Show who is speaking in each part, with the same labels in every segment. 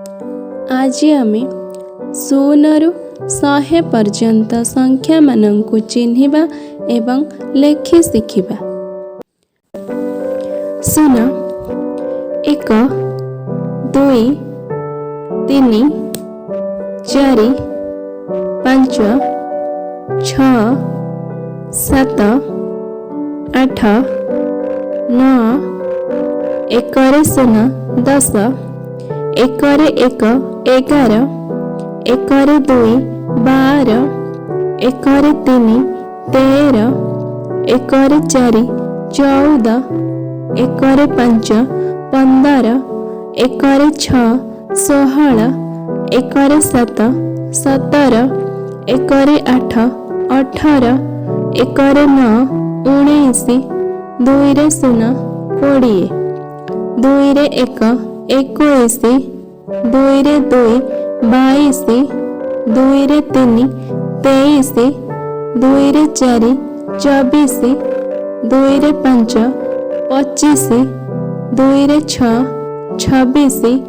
Speaker 1: आज आम शून्य रु 100 पर्यंत संख्या मानक चिन्हिबा एवं लेखि शिखिबा। सुन 1 2 3 4 5 6 7 8 9 1 0 10 1 1 11 1 2 12 1 3 13 1 4 14 1 5 15 1 6 16 1 7 17 1 8 18 1 9 19 2 0 20 2 1 21 2 2 22 2 3 23 2 4 24 2 5 25 2 6 26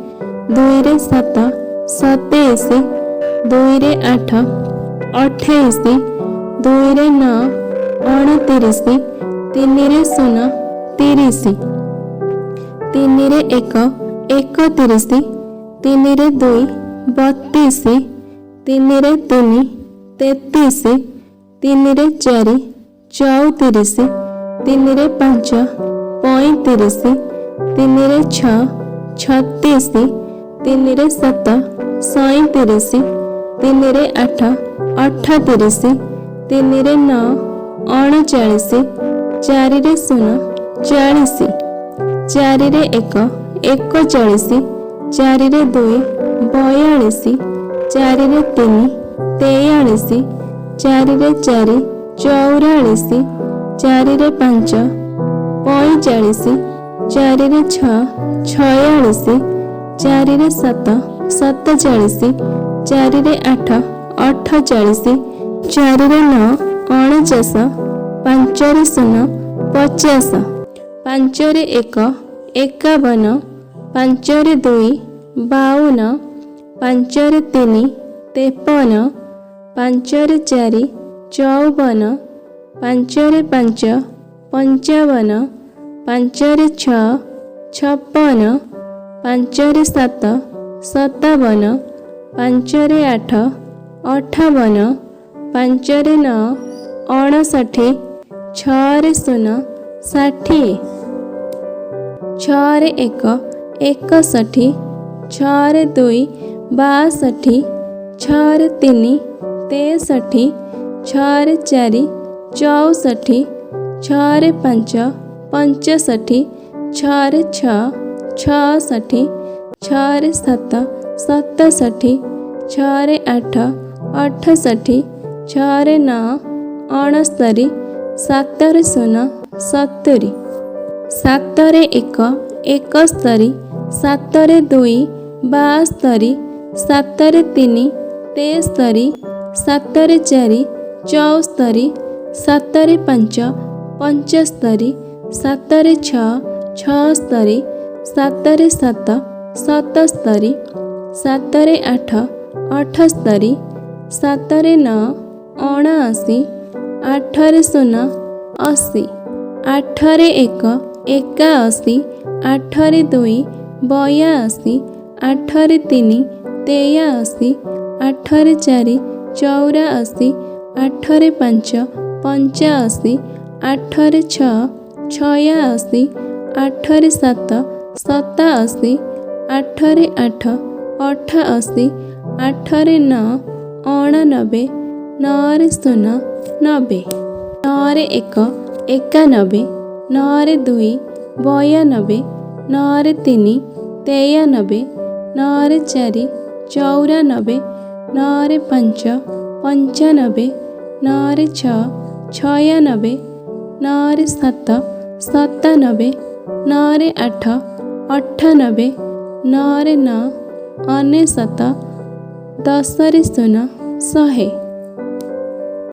Speaker 1: 2 7 27 2 8 28 2 9 29 3 0 30 3 1 31 3 2 32 3 3 33 3 4 34 3 5 35 3 6 36 3 7 37 3 8 38 3 9 39 4 0 40 4 1 41 4 2 42 4 3 43 4 4 44 4 5 45 4 6 46 4 7 47 4 8 48 4 9 49 5 0 50 5 1 51 5 2 52 5 3 53 5 4 54 5 5 55 5 6 56 5 7 57 5 8 58 5 9 59 6 0 60 6 1 61 6 2 62 6 3 63 6 4 64 6 5 65 6 6 66 6 7 67 6 8 68 6 9 69 7 0 70 7 1 71 7 2 72 7 3 63 7 4 74 7 5 75 7 6 76 7 7 77 7 8 78 7 9 79 8 0 80 8 1 81 8 2 82 8 3 83 8 4 84 8 5 85 8 6 86 8 7 87 8 8 88 8 9 89 9 0 90 9 1 91 9 2 92 9 3 93 9 4 94 9 5 95 9 6 96 9 7 97 9 8 98 9 9 ଅନେଶତ 10 0 100